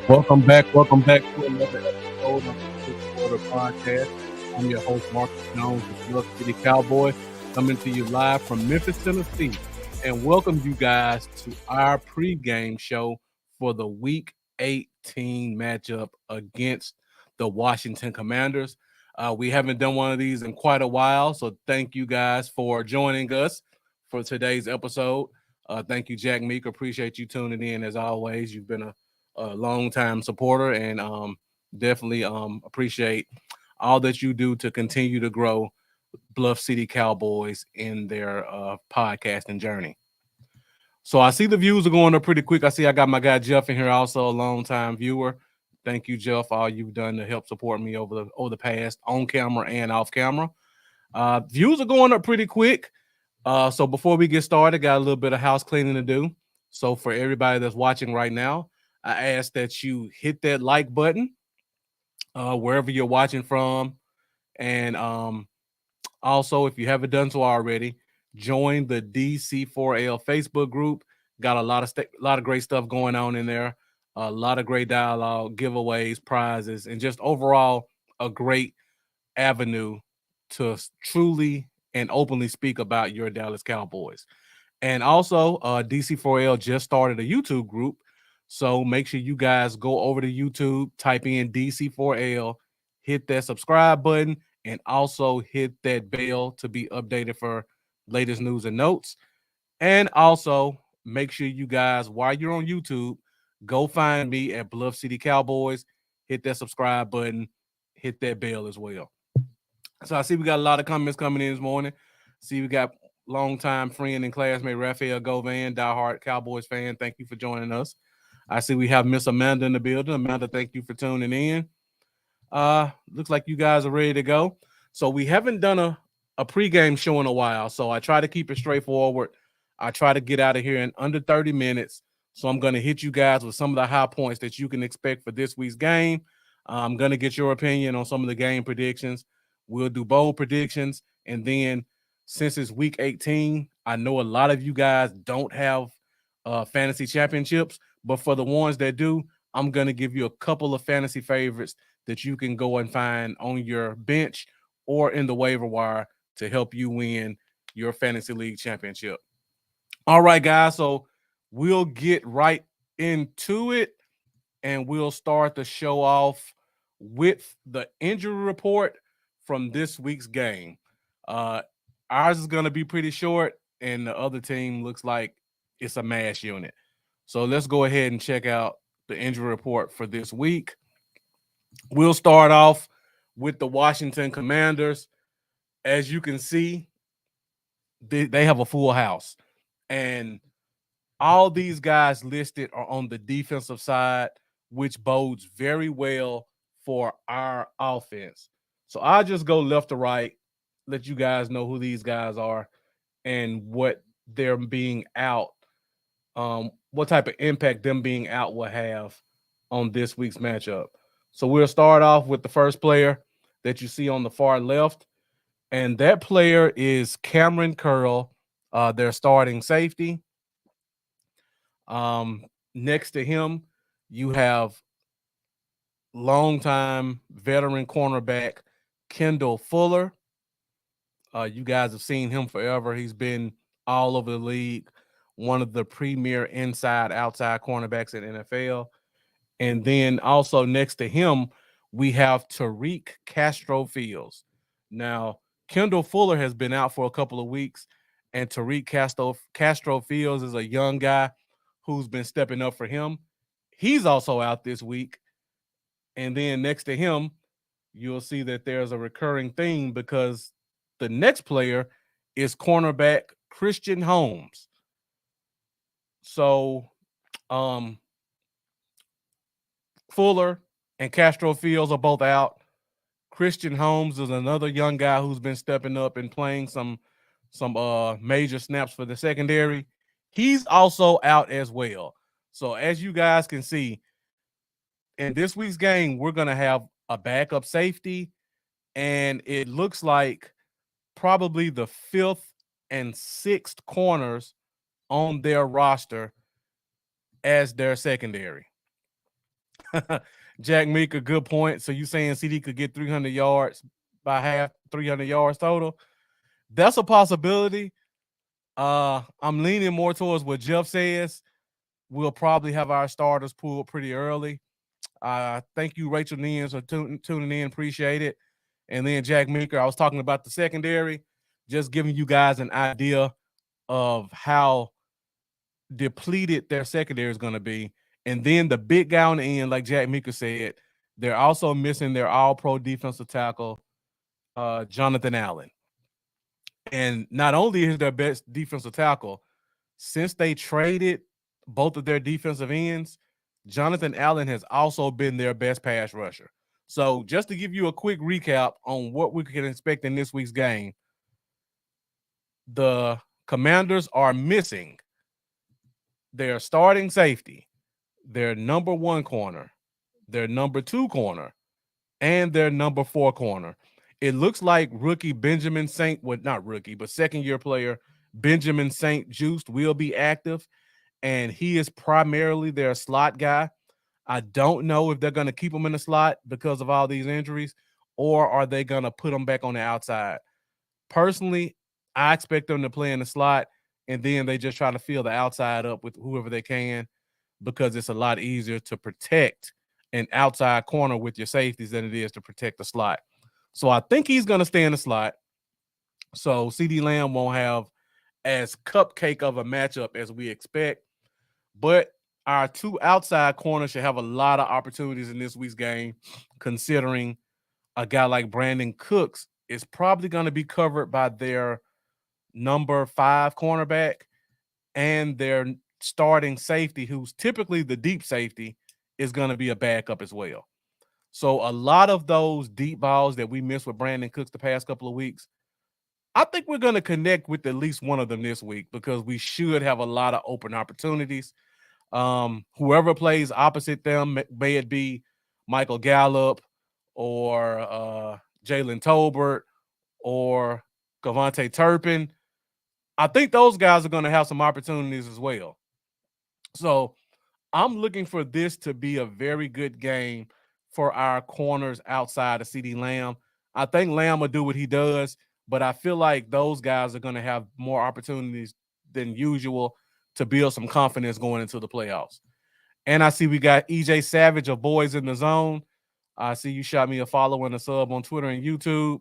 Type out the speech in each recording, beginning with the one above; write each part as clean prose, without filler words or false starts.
Welcome back to another episode of the Six Quarter Podcast. I'm your host, Marcus Jones, the Bluff City Cowboy, coming to you live from Memphis, Tennessee, and welcome you guys to our pregame show for the Week 18 matchup against the Washington Commanders. We haven't done one of these in quite a while, so thank you guys for joining us for today's episode. Thank you, Jack Meek. Appreciate you tuning in as always. You've been a long-time supporter and definitely appreciate all that you do to continue to grow Bluff City Cowboys in their podcasting journey. So I see the views are going up pretty quick. I see I got my guy Jeff in here, also a long-time viewer. Thank you, Jeff, all you've done to help support me over the past, on camera and off camera. Views are going up pretty quick. So before we get started, got a little bit of house cleaning to do. So for everybody that's watching right now, I ask that you hit that like button wherever you're watching from. And also, if you haven't done so already, join the DC4L Facebook group. Got a lot of great stuff going on in there. A lot of great dialogue, giveaways, prizes, and just overall a great avenue to truly and openly speak about your Dallas Cowboys. And also, DC4L just started a YouTube group. So make sure you guys go over to YouTube, type in DC4L, hit that subscribe button, and also hit that bell to be updated for latest news and notes. And also, make sure you guys, while you're on YouTube, go find me at Bluff City Cowboys, hit that subscribe button, hit that bell as well. So I see we got a lot of comments coming in this morning. See, we got longtime friend and classmate Raphael Govan, diehard Cowboys fan. Thank you for joining us. I see we have Miss Amanda in the building. Amanda, thank you for tuning in. Looks like you guys are ready to go. So we haven't done a pregame show in a while. So I try to keep it straightforward. I try to get out of here in under 30 minutes. So I'm going to hit you guys with some of the high points that you can expect for this week's game. I'm going to get your opinion on some of the game predictions. We'll do bold predictions. And then since it's week 18, I know a lot of you guys don't have fantasy championships, but for the ones that do, I'm going to give you a couple of fantasy favorites that you can go and find on your bench or in the waiver wire to help you win your fantasy league championship. All right, guys. So we'll get right into it and we'll start the show off with the injury report from this week's game. Ours is going to be pretty short, and the other team looks like it's a mass unit. So let's go ahead and check out the injury report for this week. We'll start off with the Washington Commanders. As you can see, they have a full house. And all these guys listed are on the defensive side, which bodes very well for our offense. So I'll just go left to right, let you guys know who these guys are and what they're being out, what type of impact them being out will have on this week's matchup. So we'll start off with the first player that you see on the far left, and that player is Cameron Curl, their starting safety. Next to him, you have longtime veteran cornerback Kendall Fuller. You guys have seen him forever. He's been all over the league, one of the premier inside-outside cornerbacks in NFL. And then also next to him, we have Tariq Castro-Fields. Now, Kendall Fuller has been out for a couple of weeks, and Tariq Castro-Fields is a young guy who's been stepping up for him. He's also out this week. And then next to him, you'll see that there's a recurring theme because the next player is cornerback Christian Holmes. So, Fuller and Castro-Fields are both out. Christian Holmes is another young guy who's been stepping up and playing some major snaps for the secondary. He's also out as well. So as you guys can see, in this week's game, we're going to have a backup safety, and it looks like probably the 5th and 6th corners on their roster as their secondary. Jack Meeker, good point. So you saying CD could get 300 yards by half, 300 yards total? That's a possibility. I'm leaning more towards what Jeff says. We'll probably have our starters pulled pretty early. Thank you, Rachel Nians, for tuning in. Appreciate it. And then Jack Meeker, I was talking about the secondary, just giving you guys an idea of how depleted their secondary is going to be. And then the big guy on the end, like Jack Meeker said, they're also missing their all-pro defensive tackle, Jonathan Allen. And not only is their best defensive tackle, since they traded both of their defensive ends, Jonathan Allen has also been their best pass rusher. So just to give you a quick recap on what we can expect in this week's game, the Commanders are missing their starting safety, their number 1 corner, their number 2 corner, and their number 4 corner. It looks like rookie Benjamin St. Well, not rookie, but second-year player Benjamin St. Just will be active, and he is primarily their slot guy. I don't know if they're going to keep him in the slot because of all these injuries, or are they going to put him back on the outside? Personally, I expect them to play in the slot, and then they just try to fill the outside up with whoever they can, because it's a lot easier to protect an outside corner with your safeties than it is to protect the slot. So I think he's going to stay in the slot. So CeeDee Lamb won't have as cupcake of a matchup as we expect. But our 2 outside corners should have a lot of opportunities in this week's game, considering a guy like Brandon Cooks is probably going to be covered by their number 5 cornerback and their starting safety, who's typically the deep safety, is going to be a backup as well. So a lot of those deep balls that we missed with Brandon Cooks the past couple of weeks, I think we're going to connect with at least one of them this week, because we should have a lot of open opportunities. Whoever plays opposite them, may it be Michael Gallup or Jalen Tolbert or Cavante Turpin, I think those guys are going to have some opportunities as well. So I'm looking for this to be a very good game for our corners outside of CeeDee Lamb. I think Lamb will do what he does, but I feel like those guys are going to have more opportunities than usual to build some confidence going into the playoffs. And I see we got EJ Savage of Boys in the Zone. I see you shot me a follow and a sub on Twitter and YouTube.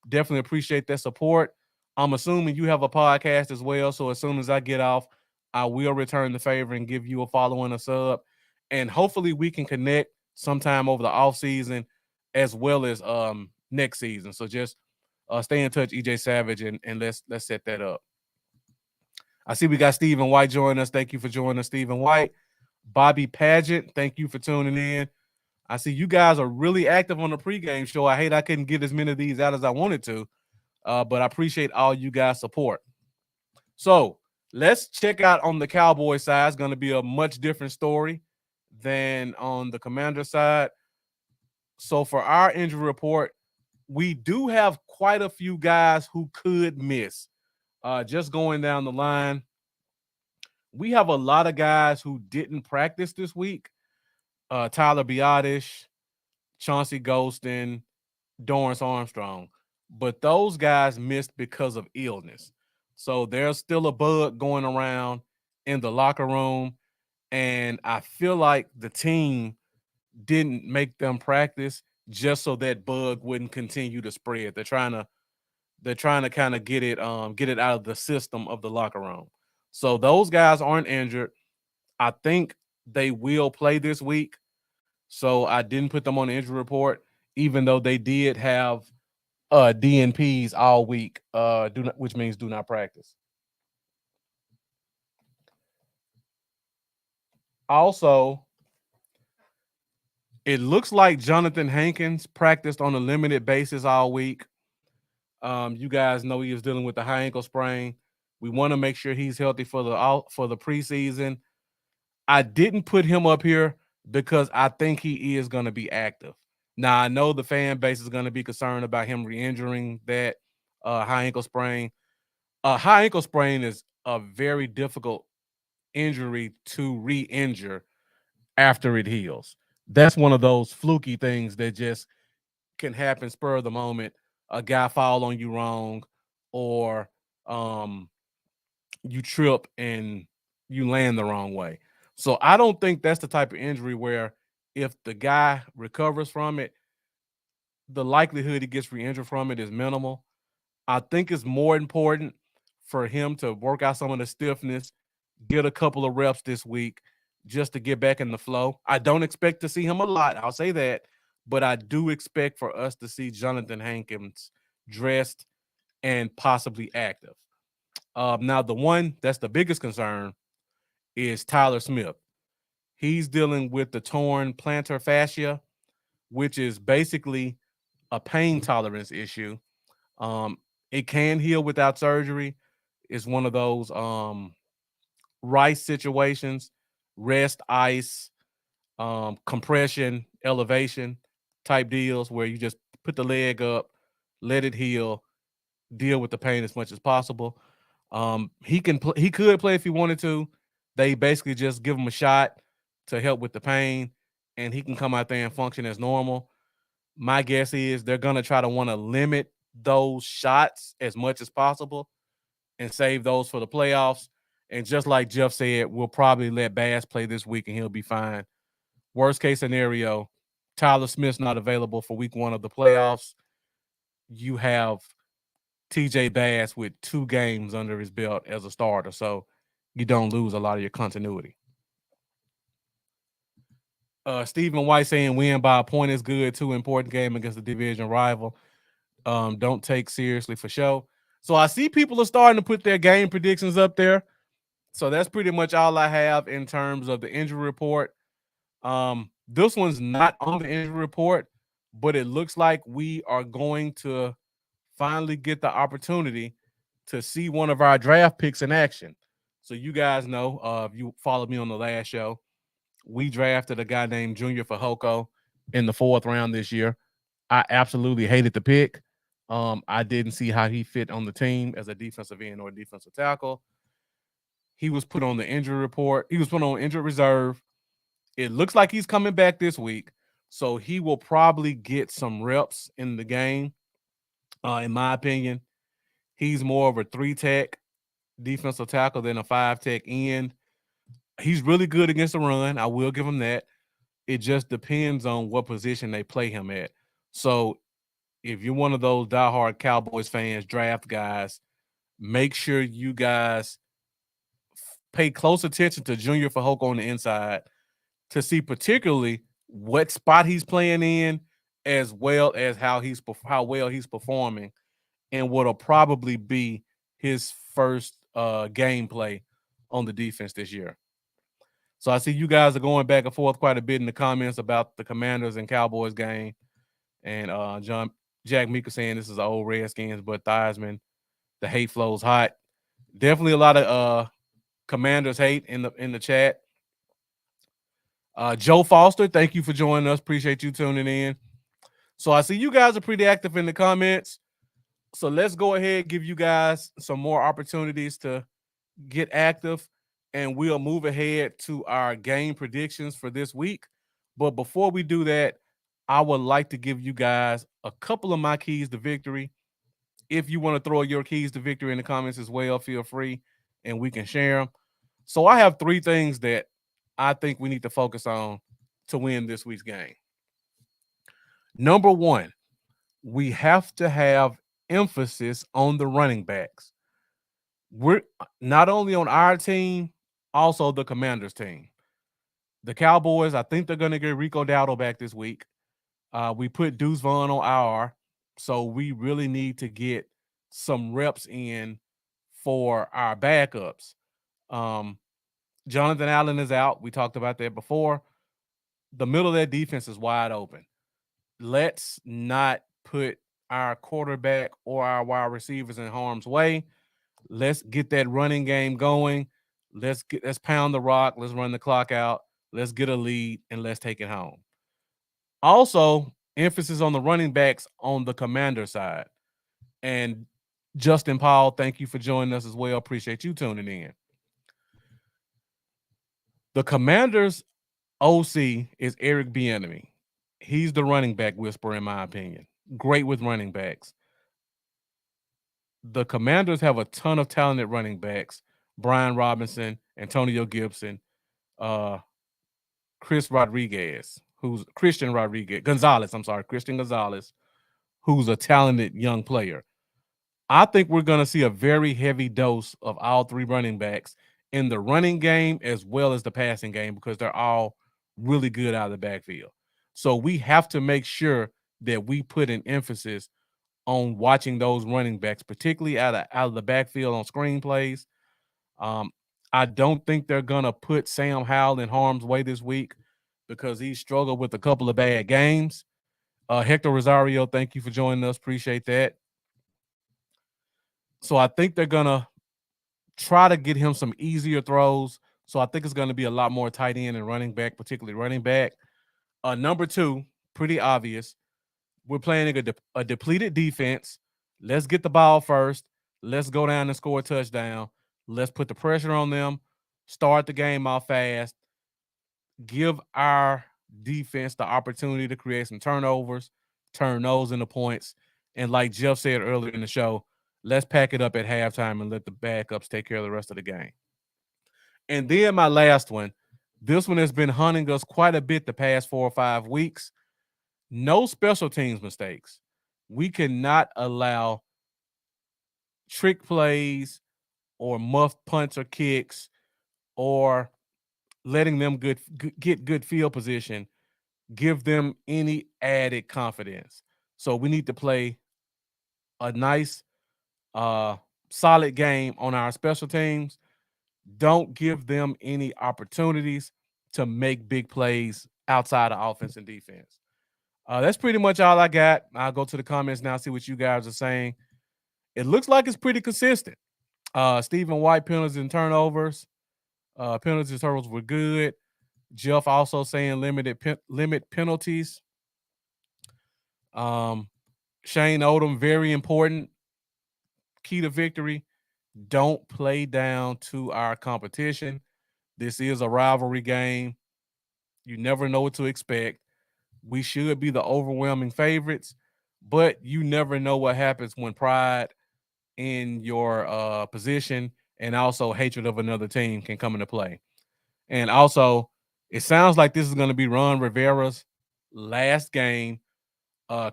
Definitely appreciate that support. I'm assuming you have a podcast as well, so as soon as I get off, I will return the favor and give you a follow and a sub. And hopefully we can connect sometime over the off season as well as next season. So just stay in touch, EJ Savage, and let's set that up. I see we got Stephen White joining us. Thank you for joining us, Stephen White. Bobby Paget, thank you for tuning in. I see you guys are really active on the pregame show. I hate I couldn't get as many of these out as I wanted to, but I appreciate all you guys' support. So let's check out on the Cowboy side. It's going to be a much different story than on the Commander side. So for our injury report, we do have quite a few guys who could miss. Just going down the line, we have a lot of guys who didn't practice this week. Tyler Biotish, Chauncey Golston, Dorrance Armstrong. But those guys missed because of illness. So there's still a bug going around in the locker room. And I feel like the team didn't make them practice just so that bug wouldn't continue to spread. They're trying to kind of get it out of the system of the locker room. So those guys aren't injured. I think they will play this week. So I didn't put them on the injury report, even though they did have DNPs all week, which means do not practice. Also, it looks like Jonathan Hankins practiced on a limited basis all week. You guys know he was dealing with the high ankle sprain. We want to make sure he's healthy for the preseason. I didn't put him up here because I think he is going to be active. Now, I know the fan base is going to be concerned about him re-injuring that high ankle sprain. High ankle sprain is a very difficult injury to re-injure after it heals. That's one of those fluky things that just can happen spur of the moment. A guy fall on you wrong, or um, you trip and you land the wrong way. So I don't think that's the type of injury where if the guy recovers from it, the likelihood he gets re-injured from it is minimal. I think it's more important for him to work out some of the stiffness, get a couple of reps this week just to get back in the flow. I don't expect to see him a lot, I'll say that, but I do expect for us to see Jonathan Hankins dressed and possibly active. Now, the one that's the biggest concern is Tyler Smith. He's dealing with the torn plantar fascia, which is basically a pain tolerance issue. Um, it can heal without surgery. It's one of those rice situations, rest, ice, compression, elevation type deals where you just put the leg up, let it heal, deal with the pain as much as possible. He could play if he wanted to. They basically just give him a shot to help with the pain, and he can come out there and function as normal. My guess is they're gonna try to want to limit those shots as much as possible and save those for the playoffs. And just like Jeff said, we'll probably let Bass play this week and he'll be fine. Worst case scenario, Tyler Smith's not available for week 1 of the playoffs. You have TJ Bass with 2 games under his belt as a starter, so you don't lose a lot of your continuity. Stephen White saying win by a point is good. 2 important game against the division rival. Don't take seriously for show. So I see people are starting to put their game predictions up there. So that's pretty much all I have in terms of the injury report. This one's not on the injury report, but it looks like we are going to finally get the opportunity to see one of our draft picks in action. So you guys know, if you followed me on the last show, we drafted a guy named Junior Fajoko in the 4th round this year. I absolutely hated the pick. I didn't see how he fit on the team as a defensive end or a defensive tackle. He was put on the injury report. He was put on injured reserve. It looks like he's coming back this week, so he will probably get some reps in the game. In my opinion, he's more of a 3-tech defensive tackle than a 5-tech end. He's really good against the run. I will give him that. It just depends on what position they play him at. So if you're one of those diehard Cowboys fans, draft guys, make sure you guys pay close attention to Junior Fajoko on the inside to see particularly what spot he's playing in, as well as how well he's performing, and what'll probably be his first gameplay on the defense this year. So I see you guys are going back and forth quite a bit in the comments about the Commanders and Cowboys game. And Jack Meeker saying this is old Redskins, but Theismann, the hate flows hot. Definitely a lot of Commanders hate in the chat. Joe Foster, thank you for joining us. Appreciate you tuning in. So I see you guys are pretty active in the comments. So let's go ahead, give you guys some more opportunities to get active, and we'll move ahead to our game predictions for this week. But before we do that, I would like to give you guys a couple of my keys to victory. If you want to throw your keys to victory in the comments as well, feel free, and we can share them. So I have 3 things that I think we need to focus on to win this week's game. Number 1, we have to have emphasis on the running backs. We're not only on our team, also the Commanders team. The Cowboys, I think they're going to get Rico Dowdle back this week. We put Deuce Vaughn on IR, so we really need to get some reps in for our backups. Jonathan Allen is out. We talked about that before. The middle of that defense is wide open. Let's not put our quarterback or our wide receivers in harm's way. Let's get that running game going. Let's pound the rock. Let's run the clock out. Let's get a lead, and let's take it home. Also, emphasis on the running backs on the Commander side. And Justin Powell, thank you for joining us as well. Appreciate you tuning in. The Commanders OC is Eric Bieniemy. He's the running back whisperer, in my opinion. Great with running backs. The Commanders have a ton of talented running backs: Brian Robinson, Antonio Gibson, uh, Chris Rodriguez, who's Christian Rodriguez Gonzalez. I'm sorry, Christian Gonzalez, who's a talented young player. I think we're going to see a very heavy dose of all three running backs in the running game as well as the passing game because they're all really good out of the backfield. So we have to make sure that we put an emphasis on watching those running backs, particularly out of the backfield on screen plays. Um, I don't think they're gonna put Sam Howell in harm's way this week because he struggled with a couple of bad games. Hector Rosario, thank you for joining us. Appreciate that. So I think they're gonna try to get him some easier throws. So I think it's going to be a lot more tight end and running back, particularly running back. Number two, pretty obvious. We're playing a depleted defense. Let's get the ball first. Let's go down and score a touchdown. Let's put the pressure on them. Start the game off fast. Give our defense the opportunity to create some turnovers, turn those into points. And like Jeff said earlier in the show, let's pack it up at halftime and let the backups take care of the rest of the game. And then my last one, this one has been hunting us quite a bit the past 4 or 5 weeks. No special teams mistakes. We cannot allow trick plays or muff punts or kicks or letting them get good field position give them any added confidence. So we need to play a nice, solid game on our special teams. Don't give them any opportunities to make big plays outside of offense and defense. That's pretty much all I got. I'll go to the comments now, see what you guys are saying. It looks like it's pretty consistent. Stephen White, penalties and turnovers. Penalties and turnovers were good. Jeff also saying limit penalties. Shane Odom, very important. Key to victory. Don't play down to our competition. This is a rivalry game. You never know what to expect. We should be the overwhelming favorites, but you never know what happens when pride in your position and also hatred of another team can come into play. And also, it sounds like this is going to be Ron Rivera's last game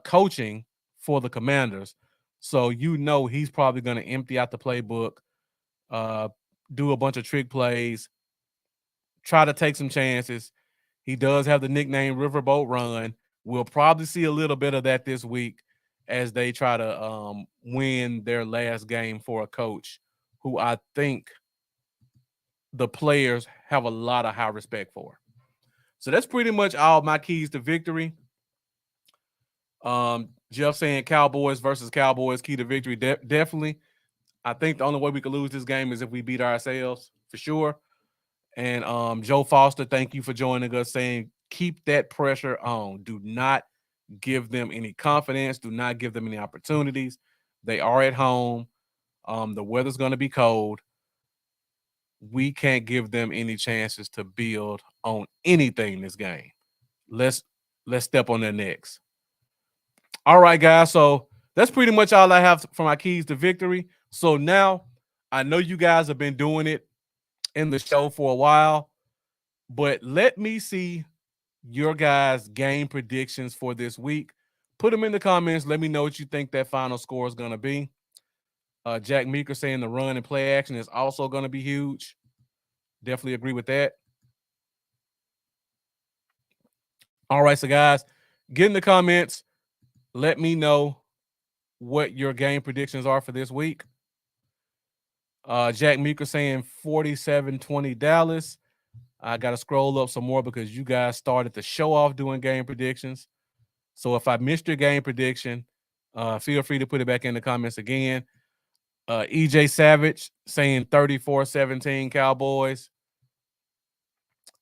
coaching for the Commanders. So you know he's probably going to empty out the playbook, do a bunch of trick plays, try to take some chances. He does have the nickname Riverboat Run. We'll probably see a little bit of that this week as they try to win their last game for a coach who I think the players have a lot of high respect for. So that's pretty much all my keys to victory. Jeff saying Cowboys versus Cowboys, key to victory. Definitely. I think the only way we could lose this game is if we beat ourselves, for sure. And Joe Foster, thank you for joining us, saying keep that pressure on. Do not give them any confidence. Do not give them any opportunities. They are at home. The weather's going to be cold. We can't give them any chances to build on anything this game. Let's step on their necks. All right, guys. So that's pretty much all I have for my keys to victory. So now I know you guys have been doing it in the show for a while, but let me see your guys' game predictions for this week. Put them in the comments. Let me know what you think that final score is going to be. Jack Meeker saying the run and play action is also going to be huge. Definitely agree with that. All right, so guys, get in the comments. Let me know what your game predictions are for this week. Jack Meeker saying 47-20 Dallas. I got to scroll up some more because you guys started to show off doing game predictions. So if I missed your game prediction, feel free to put it back in the comments again. EJ Savage saying 34-17 Cowboys.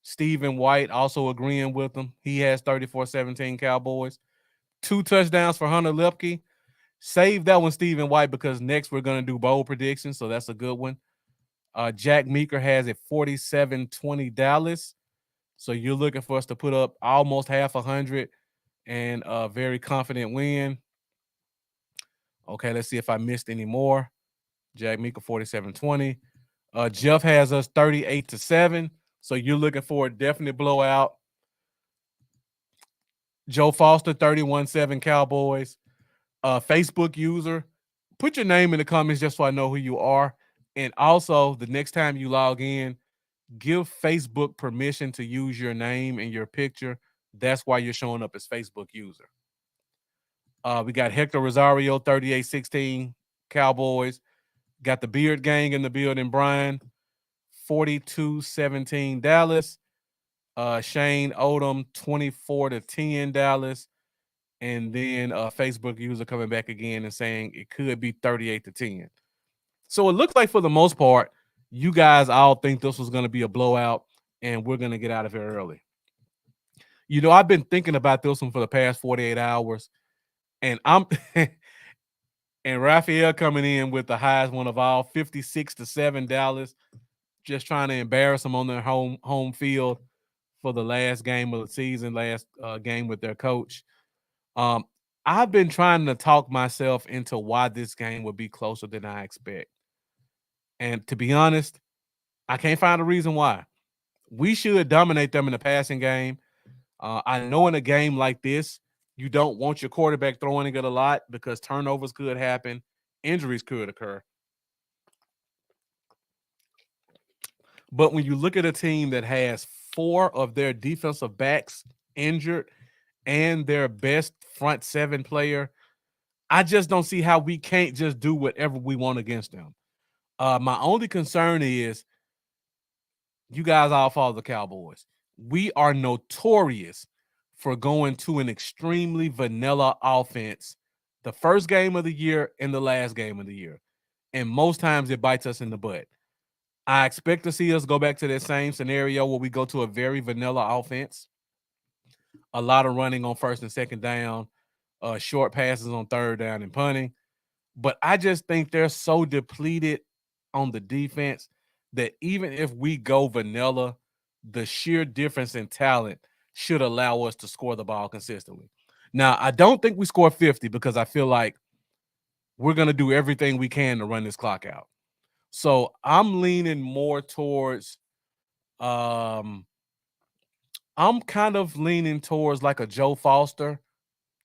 Stephen White also agreeing with him. He has 34-17 Cowboys. 2 touchdowns for Hunter Lepke. Save that one, Stephen White, because next we're going to do bold predictions, so that's a good one. Jack Meeker has it 47-20 Dallas. So you're looking for us to put up almost half 100 and a very confident win. Okay, let's see if I missed any more. Jack Mika 47-20. Jeff has us 38-7. So you're looking for a definite blowout. Joe Foster 31-7 Cowboys. Facebook user, put your name in the comments just so I know who you are. And also, the next time you log in, give Facebook permission to use your name and your picture. That's why you're showing up as Facebook user. We got Hector Rosario, 38-16 Cowboys. Got the Beard Gang in the building, Brian, 42-17 Dallas. Shane Odom, 24-10 Dallas. And then a Facebook user coming back again and saying it could be 38-10. So it looks like for the most part, you guys all think this was going to be a blowout and we're going to get out of here early. You know, I've been thinking about this one for the past 48 hours, and I'm and Raphael coming in with the highest one of all, 56-7 Dallas, just trying to embarrass them on their home field for the last game of the season, last game with their coach. Um, I've been trying to talk myself into why this game would be closer than I expect. And to be honest, I can't find a reason why. We should dominate them in the passing game. I know in a game like this, you don't want your quarterback throwing it a lot because turnovers could happen, injuries could occur. But when you look at a team that has 4 of their defensive backs injured and their best front 7 player, I just don't see how we can't just do whatever we want against them. My only concern is you guys all follow the Cowboys. We are notorious for going to an extremely vanilla offense the first game of the year and the last game of the year. And most times it bites us in the butt. I expect to see us go back to that same scenario where we go to a very vanilla offense, a lot of running on first and second down, short passes on third down and punting. But I just think they're so depleted on the defense that even if we go vanilla, the sheer difference in talent should allow us to score the ball consistently. Now, I don't think we score 50 because I feel like we're going to do everything we can to run this clock out. So I'm leaning more towards I'm kind of leaning towards like a Joe Foster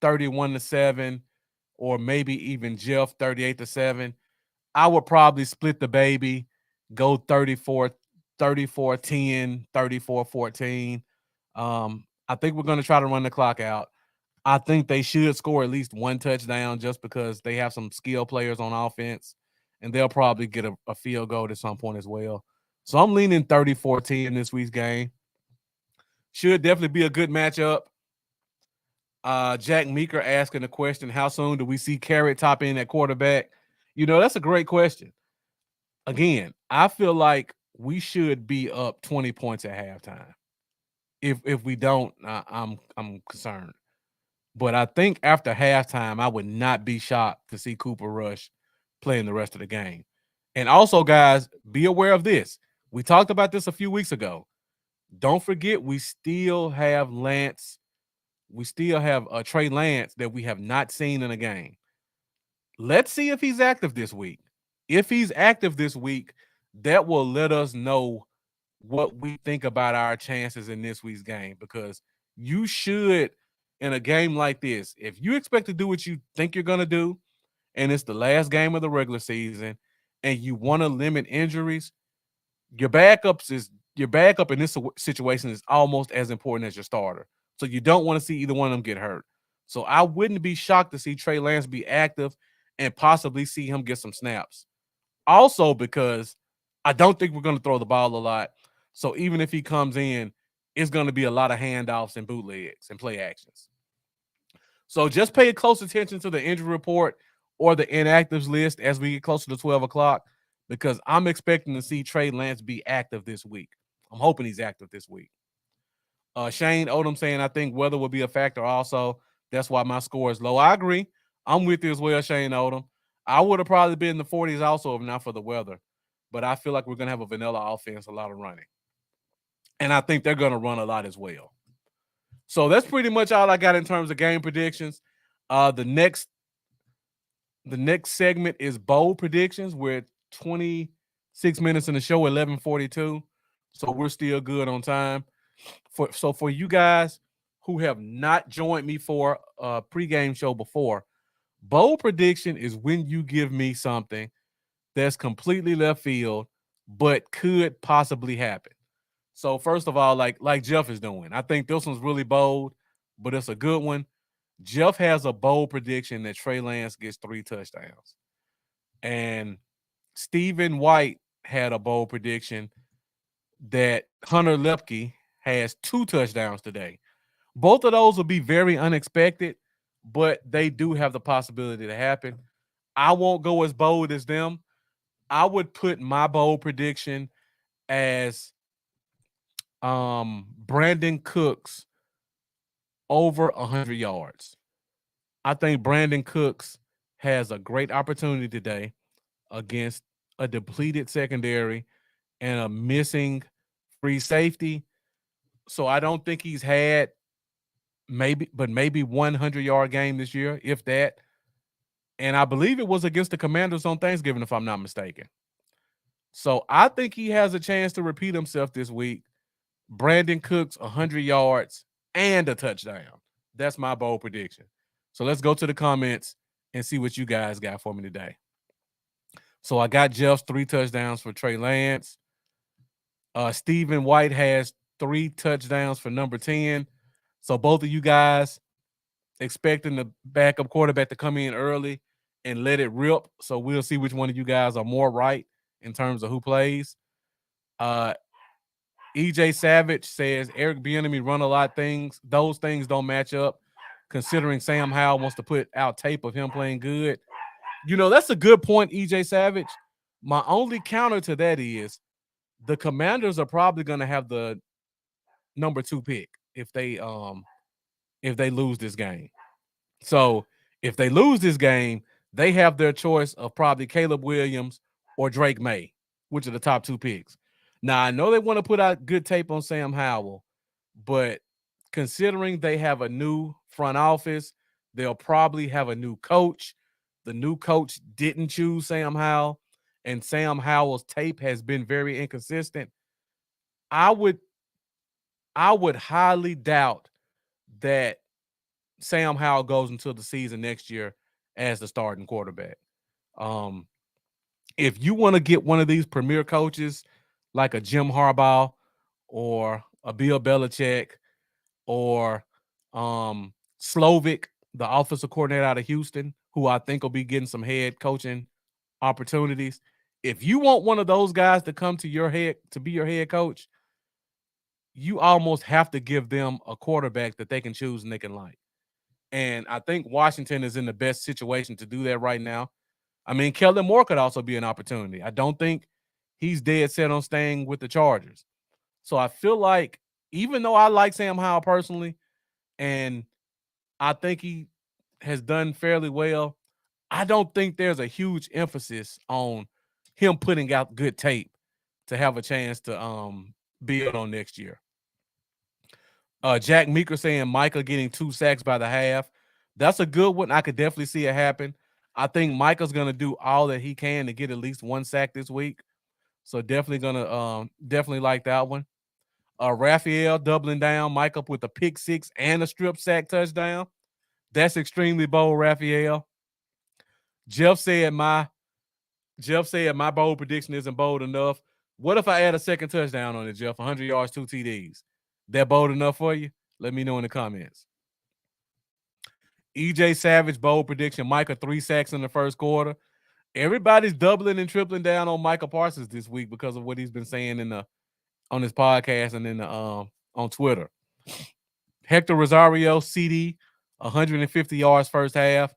31-7 or maybe even Jeff 38-7. I would probably split the baby, go 34-10, 34-14. I think we're going to try to run the clock out. I think they should score at least one touchdown just because they have some skill players on offense, and they'll probably get a field goal at some point as well. So I'm leaning 34-10 this week's game. Should definitely be a good matchup. Jack Meeker asking the question, how soon do we see Carrot top in at quarterback? You know, that's a great question. Again, I feel like we should be up 20 points at halftime. If we don't, I'm concerned. But I think after halftime, I would not be shocked to see Cooper Rush playing the rest of the game. And also, guys, be aware of this. We talked about this a few weeks ago. Don't forget, we still have Lance. We still have Trey Lance that we have not seen in a game. Let's see if he's active this week. If he's active this week, that will let us know what we think about our chances in this week's game, because you should, in a game like this, if you expect to do what you think you're going to do, and it's the last game of the regular season, and you want to limit injuries, your backup in this situation is almost as important as your starter. So you don't want to see either one of them get hurt. So I wouldn't be shocked to see Trey Lance be active and possibly see him get some snaps. Also, because I don't think we're going to throw the ball a lot. So even if he comes in, it's going to be a lot of handoffs and bootlegs and play actions. So just pay close attention to the injury report or the inactives list as we get closer to 12 o'clock, because I'm expecting to see Trey Lance be active this week. I'm hoping he's active this week. Shane Odom saying, I think weather will be a factor also. That's why my score is low. I agree. I'm with you as well, Shane Odom. I would have probably been in the 40s also if not for the weather. But I feel like we're going to have a vanilla offense, a lot of running. and I think they're going to run a lot as well. So that's pretty much all I got in terms of game predictions. The next segment is bowl predictions. We're at 26 minutes in the show, 11:42. So we're still good on time. For you guys who have not joined me for a pregame show before, bowl prediction is when you give me something that's completely left field, but could possibly happen. So first of all, like Jeff is doing, I think this one's really bold, but it's a good one. Jeff has a bold prediction that Trey Lance gets 3 touchdowns. And Stephen White had a bold prediction that Hunter Lepke has 2 touchdowns today. Both of those will be very unexpected, but they do have the possibility to happen. I won't go as bold as them. I would put my bold prediction as Brandon Cooks over 100 yards. I think Brandon Cooks has a great opportunity today against a depleted secondary and a missing free safety. So I don't think he's had maybe 100-yard game this year, if that. And I believe it was against the Commanders on Thanksgiving, if I'm not mistaken. So I think he has a chance to repeat himself this week. Brandon Cooks, 100 yards and a touchdown. That's my bold prediction. So let's go to the comments and see what you guys got for me today. So I got Jeff's 3 touchdowns for Trey Lance. Stephen White has 3 touchdowns for number 10. So both of you guys expecting the backup quarterback to come in early and let it rip. So we'll see which one of you guys are more right in terms of who plays. EJ Savage says Eric Bieniemy run a lot of things. Those things don't match up, considering Sam Howell wants to put out tape of him playing good. That's a good point, EJ Savage. My only counter to that is the Commanders are probably going to have the number 2 pick if they lose this game. So if they lose this game, they have their choice of probably Caleb Williams or Drake May, which are the top 2 picks. Now, I know they want to put out good tape on Sam Howell, but considering they have a new front office, they'll probably have a new coach. The new coach didn't choose Sam Howell, and Sam Howell's tape has been very inconsistent. I would highly doubt that Sam Howell goes into the season next year as the starting quarterback. If you want to get one of these premier coaches like a Jim Harbaugh or a Bill Belichick or Slovic, the offensive coordinator out of Houston, who I think will be getting some head coaching opportunities. If you want one of those guys to come to be your head coach, you almost have to give them a quarterback that they can choose and they can like. And I think Washington is in the best situation to do that right now. I mean, Kellen Moore could also be an opportunity. I don't think he's dead set on staying with the Chargers. So I feel like even though I like Sam Howell personally, and I think he has done fairly well, I don't think there's a huge emphasis on him putting out good tape to have a chance to build on next year. Jack Meeker saying Micah getting 2 sacks by the half. That's a good one. I could definitely see it happen. I think Micah's going to do all that he can to get at least 1 sack this week. So definitely going to definitely like that one. Raphael doubling down, Micah with a pick 6 and a strip sack touchdown. That's extremely bold, Raphael. Jeff said my bold prediction isn't bold enough. What if I add a second touchdown on it, Jeff? 100 yards, 2 TDs. That bold enough for you? Let me know in the comments. EJ Savage, bold prediction. Micah 3 sacks in the first quarter. Everybody's doubling and tripling down on Micah Parsons this week because of what he's been saying on his podcast and on Twitter. Hector Rosario, CD, 150 yards first half.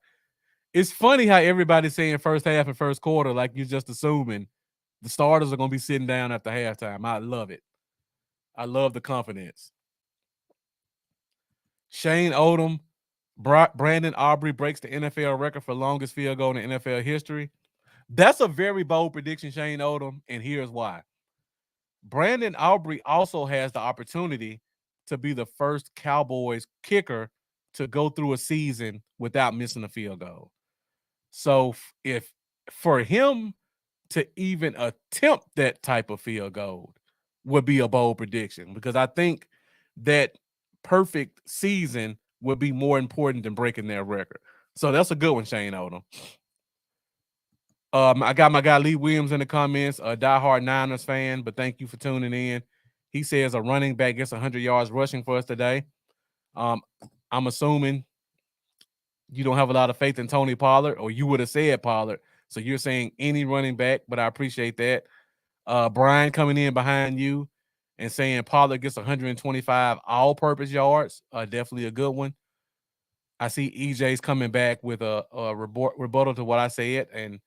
It's funny how everybody's saying first half and first quarter like you're just assuming the starters are going to be sitting down after halftime. I love it. I love the confidence. Shane Odom, Brandon Aubrey breaks the NFL record for longest field goal in NFL history. That's a very bold prediction, Shane Odom, and here's why. Brandon Aubrey also has the opportunity to be the first Cowboys kicker to go through a season without missing a field goal. So if for him to even attempt that type of field goal would be a bold prediction, because I think that perfect season would be more important than breaking their record. So that's a good one, Shane Odom. I got my guy Lee Williams in the comments, a diehard Niners fan, but thank you for tuning in. He says a running back gets 100 yards rushing for us today. Um, I'm assuming you don't have a lot of faith in Tony Pollard, or you would have said Pollard. So you're saying any running back, but I appreciate that. Brian coming in behind you and saying Pollard gets 125 all-purpose yards. Definitely a good one. I see EJ's coming back with a rebuttal to what I said, and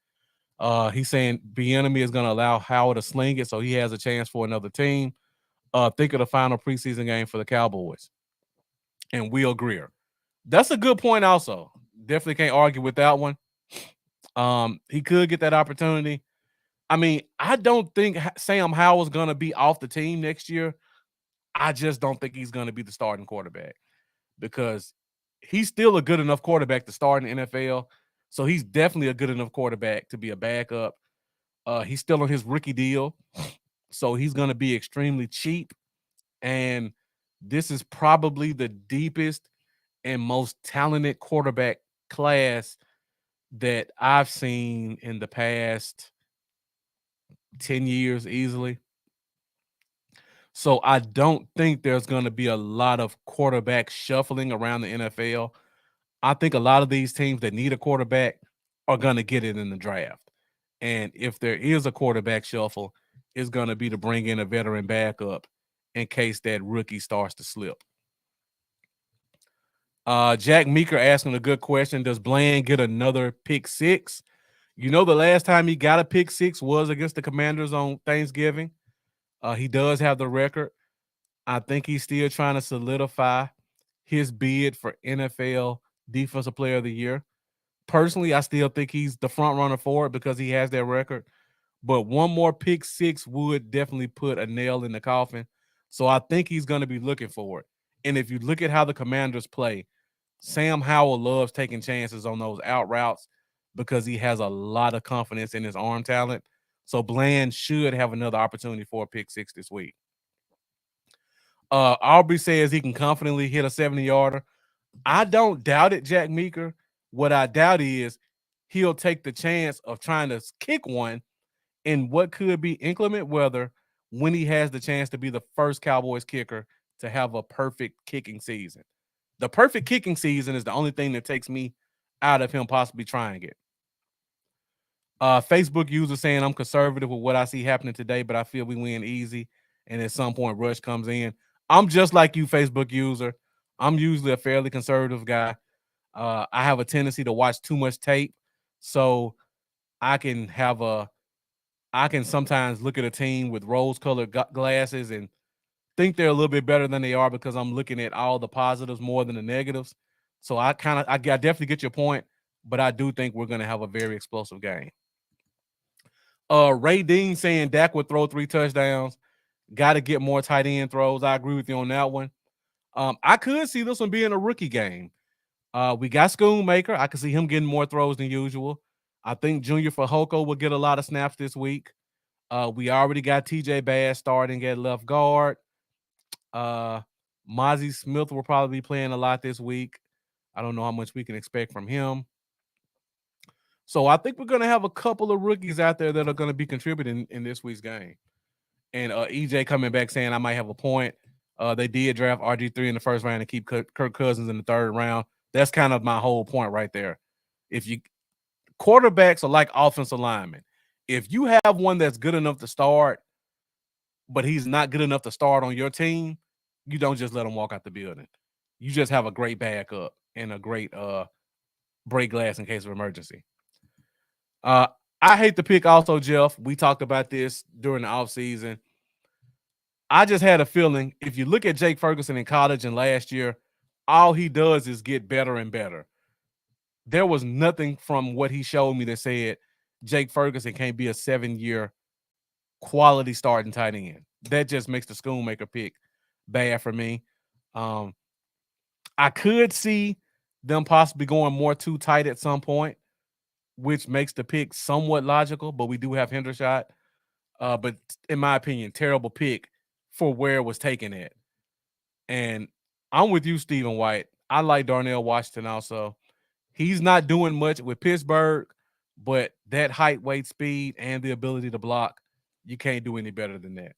he's saying Bieniemy is going to allow Howard to sling it, so he has a chance for another team. Think of the final preseason game for the Cowboys. And Will Greer. That's a good point also. Definitely can't argue with that one. He could get that opportunity. I mean, I don't think Sam Howell's going to be off the team next year. I just don't think he's going to be the starting quarterback, because he's still a good enough quarterback to start in the NFL. So he's definitely a good enough quarterback to be a backup. He's still on his rookie deal, so he's going to be extremely cheap. And this is probably the deepest and most talented quarterback class that I've seen in the past 10 years easily. So I don't think there's going to be a lot of quarterback shuffling around the NFL. I think a lot of these teams that need a quarterback are going to get it in the draft. And if there is a quarterback shuffle, it's going to be to bring in a veteran backup in case that rookie starts to slip. Jack Meeker asking a good question. Does Bland get another pick six? You know, the last time he got a pick six was against the Commanders on Thanksgiving. He does have the record. I think he's still trying to solidify his bid for NFL Defensive Player of the Year. Personally, I still think he's the front runner for it because he has that record. But one more pick six would definitely put a nail in the coffin. So I think he's going to be looking for it. And if you look at how the Commanders play, Sam Howell loves taking chances on those out routes because he has a lot of confidence in his arm talent. So Bland should have another opportunity for a pick six this week. Aubrey says he can confidently hit a 70-yarder. I don't doubt it, Jack Meeker. What I doubt is he'll take the chance of trying to kick one in what could be inclement weather when he has the chance to be the first Cowboys kicker to have a perfect kicking season. The perfect kicking season is the only thing that takes me out of him possibly trying it. Facebook user saying I'm conservative with what I see happening today, but I feel we win easy. And at some point, Rush comes in. I'm just like you, Facebook user. I'm usually a fairly conservative guy. I have a tendency to watch too much tape, so I can sometimes look at a team with rose-colored glasses and think they're a little bit better than they are because I'm looking at all the positives more than the negatives. So I definitely get your point, but I do think we're going to have a very explosive game. Ray Dean saying Dak would throw 3 touchdowns. Got to get more tight end throws. I agree with you on that one. I could see this one being a rookie game. We got Schoonmaker. I could see him getting more throws than usual. I think Junior Fehoko will get a lot of snaps this week. We already got TJ Bass starting at left guard. Mozzie Smith will probably be playing a lot this week. I don't know how much we can expect from him. So I think we're going to have a couple of rookies out there that are going to be contributing in this week's game. And EJ coming back saying I might have a point. They did draft RG3 in the first round and keep Kirk Cousins in the third round. That's kind of my whole point right there. Quarterbacks are like offensive linemen. If you have one that's good enough to start, but he's not good enough to start on your team, you don't just let him walk out the building. You just have a great backup and a great break glass in case of emergency. I hate the pick also, Jeff. We talked about this during the offseason. I just had a feeling if you look at Jake Ferguson in college and last year, all he does is get better and better. There was nothing from what he showed me that said Jake Ferguson can't be a 7-year quality starting tight end. that just makes the Schoonmaker pick bad for me. Um, I could see them possibly going more too tight at some point, which makes the pick somewhat logical, but we do have Hendershot. But in my opinion, terrible pick for where it was taken at. And I'm with you, Stephen White. I like Darnell Washington also. He's not doing much with Pittsburgh, but that height, weight, speed, and the ability to block, you can't do any better than that.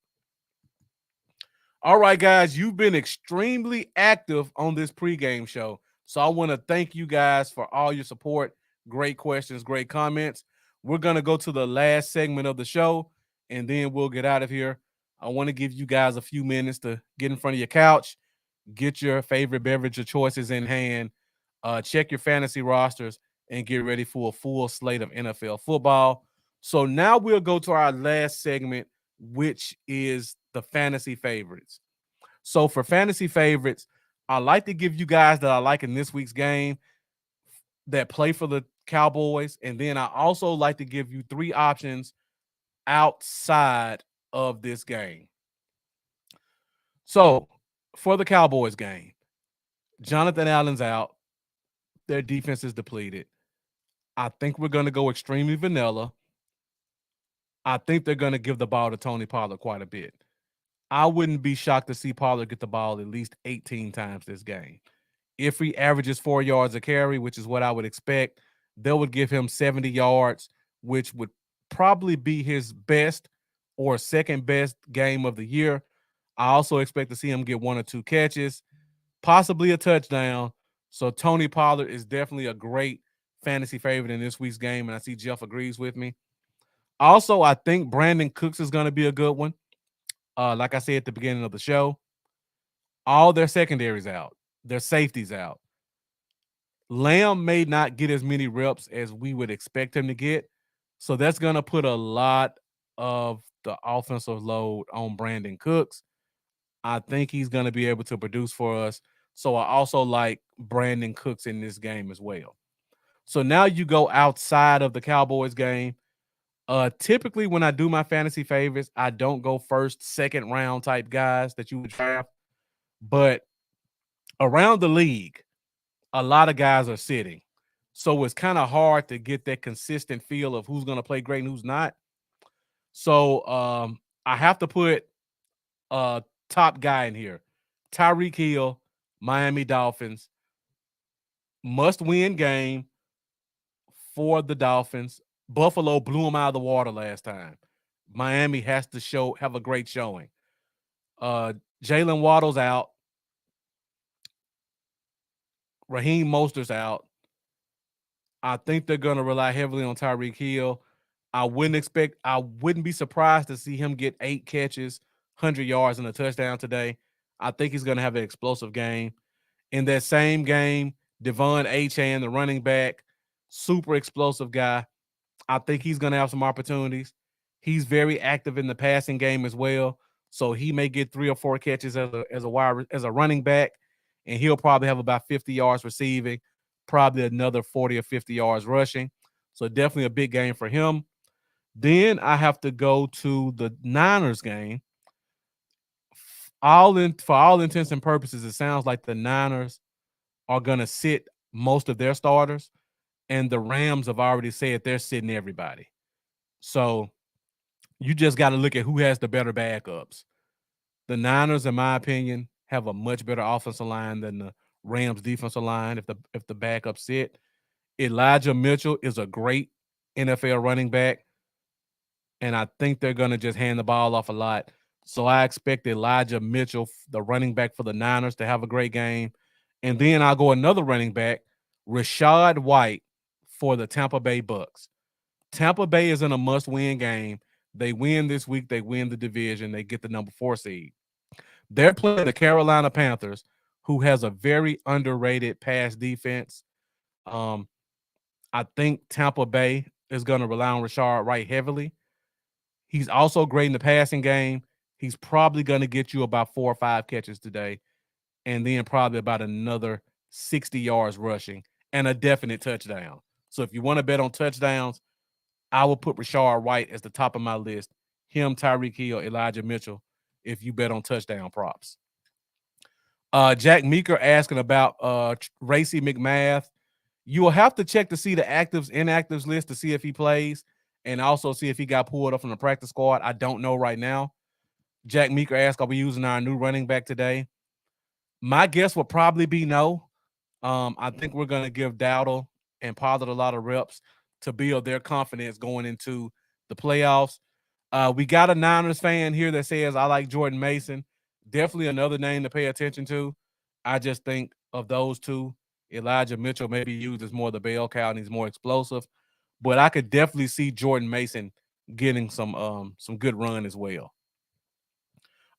All right, guys, you've been extremely active on this pregame show. So I want to thank you guys for all your support. Great questions, great comments. We're going to go to the last segment of the show, and then we'll get out of here. I want to give you guys a few minutes to get in front of your couch, get your favorite beverage of choices in hand, check your fantasy rosters, and get ready for a full slate of NFL football. So now we'll go to our last segment, which is the fantasy favorites. So for fantasy favorites, I like to give you guys that I like in this week's game that play for the Cowboys. And then I also like to give you three options outside of this game. So for the Cowboys game, Jonathan Allen's out. Their defense is depleted. I think we're going to go extremely vanilla. I think they're going to give the ball to Tony Pollard quite a bit. I wouldn't be shocked to see Pollard get the ball at least 18 times this game. If he averages 4 yards a carry, which is what I would expect, they would give him 70 yards, which would probably be his best or second best game of the year. I also expect to see him get 1 or 2 catches, possibly a touchdown. So Tony Pollard is definitely a great fantasy favorite in this week's game, and I see Jeff agrees with me. Also, I think Brandon Cooks is going to be a good one. Like I said at the beginning of the show, all their secondaries out, their safeties out. Lamb may not get as many reps as we would expect him to get, so that's going to put a lot of the offensive load on Brandon Cooks. I think he's going to be able to produce for us. So I also like Brandon Cooks in this game as well. So now you go outside of the Cowboys game. Typically when I do my fantasy favorites, I don't go first, second round type guys that you would draft. But around the league, a lot of guys are sitting. So it's kind of hard to get that consistent feel of who's going to play great and who's not. So I have to put a top guy in here. Tyreek Hill, Miami Dolphins. Must win game for the Dolphins. Buffalo blew them out of the water last time. Miami has to have a great showing. Jalen Waddle's out. Raheem Mostert's out. I think they're going to rely heavily on Tyreek Hill. I wouldn't be surprised to see him get 8 catches, 100 yards, and a touchdown today. I think he's going to have an explosive game. In that same game, Devon Achane, the running back, super explosive guy. I think he's going to have some opportunities. He's very active in the passing game as well, so he may get 3 or 4 catches as a running back, and he'll probably have about 50 yards receiving, probably another 40 or 50 yards rushing. So definitely a big game for him. Then I have to go to the Niners game. For all intents and purposes, it sounds like the Niners are going to sit most of their starters, and the Rams have already said they're sitting everybody. So you just got to look at who has the better backups. The Niners, in my opinion, have a much better offensive line than the Rams defensive line if the backups sit. Elijah Mitchell is a great NFL running back, and I think they're going to just hand the ball off a lot. So I expect Elijah Mitchell, the running back for the Niners, to have a great game. And then I'll go another running back, Rachaad White, for the Tampa Bay Bucks. Tampa Bay is in a must-win game. They win this week. They win the division. They get the number 4 seed. They're playing the Carolina Panthers, who has a very underrated pass defense. I think Tampa Bay is going to rely on Rachaad White heavily. He's also great in the passing game. He's probably going to get you about 4 or 5 catches today, and then probably about another 60 yards rushing and a definite touchdown. So if you want to bet on touchdowns, I will put Rachaad White as the top of my list. Him, Tyreek Hill, Elijah Mitchell if you bet on touchdown props. Jack Meeker asking about Racy McMath. You will have to check to see the actives, inactives list to see if he plays, and also see if he got pulled up from the practice squad. I don't know right now. Jack Meeker asked, are we using our new running back today? My guess would probably be no. I think we're going to give Dowdle and Pollard a lot of reps to build their confidence going into the playoffs. We got a Niners fan here that says, I like Jordan Mason. Definitely another name to pay attention to. I just think of those two, Elijah Mitchell maybe used as more the bell cow and he's more explosive. But I could definitely see Jordan Mason getting some good run as well.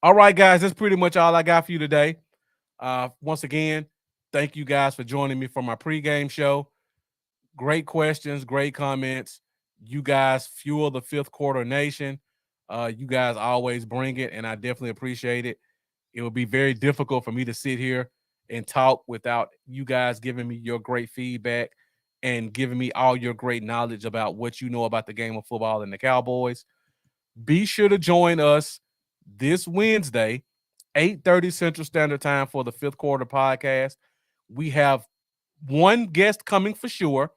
All right, guys, that's pretty much all I got for you today. Once again, thank you guys for joining me for my pregame show. Great questions, great comments. You guys fuel the fifth quarter nation. You guys always bring it, and I definitely appreciate it. It would be very difficult for me to sit here and talk without you guys giving me your great feedback and giving me all your great knowledge about what you know about the game of football and the Cowboys. Be sure to join us this Wednesday, 8:30 Central Standard Time for the fifth quarter podcast. We have one guest coming for sure.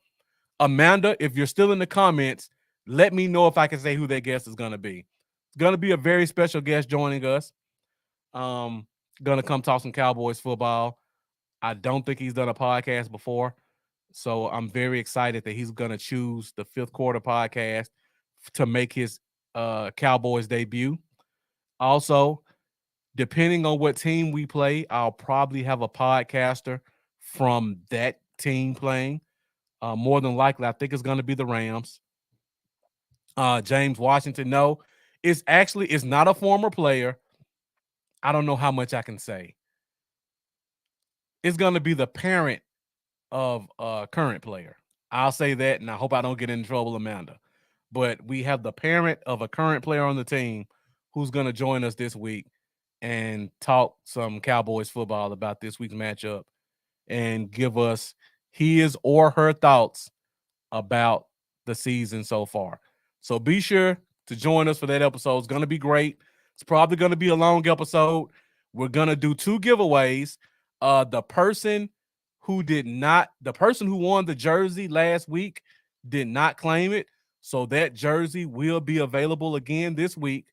Amanda, if you're still in the comments, let me know if I can say who that guest is going to be. It's going to be a very special guest joining us. Going to come talk some Cowboys football. I don't think he's done a podcast before, so I'm very excited that he's going to choose the fifth quarter podcast to make his Cowboys debut. Also, depending on what team we play, I'll probably have a podcaster from that team playing. More than likely, I think it's going to be the Rams. James Washington, no. It's not a former player. I don't know how much I can say. It's going to be the parent of a current player. I'll say that, and I hope I don't get in trouble, Amanda. But we have the parent of a current player on the team who's going to join us this week and talk some Cowboys football about this week's matchup and give us his or her thoughts about the season so far. So be sure to join us for that episode. It's going to be great. It's probably going to be a long episode. We're going to do two giveaways. The person who won the jersey last week did not claim it. So that jersey will be available again this week.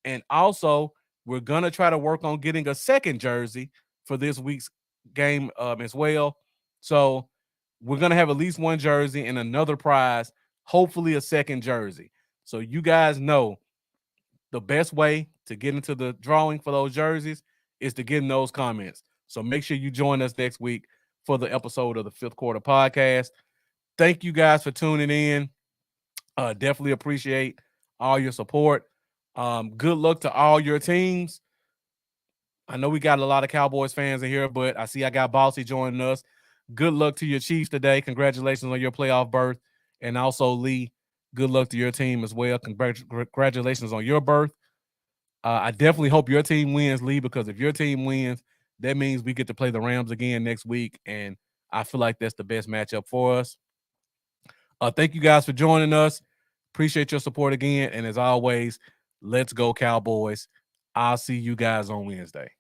And also, we're going to try to work on getting a second jersey for this week's game as well. So we're going to have at least one jersey and another prize, hopefully a second jersey. So you guys know the best way to get into the drawing for those jerseys is to get in those comments. So make sure you join us next week for the episode of the Fifth Quarter Podcast. Thank you guys for tuning in. Definitely appreciate all your support. Good luck to all your teams. I know we got a lot of Cowboys fans in here, but I see I got Bossy joining us. Good luck to your Chiefs today. Congratulations on your playoff berth. And also, Lee, good luck to your team as well. Congratulations on your berth. I definitely hope your team wins, Lee, because if your team wins, that means we get to play the Rams again next week. And I feel like that's the best matchup for us. Thank you guys for joining us. Appreciate your support again. And as always, let's go Cowboys. I'll see you guys on Wednesday.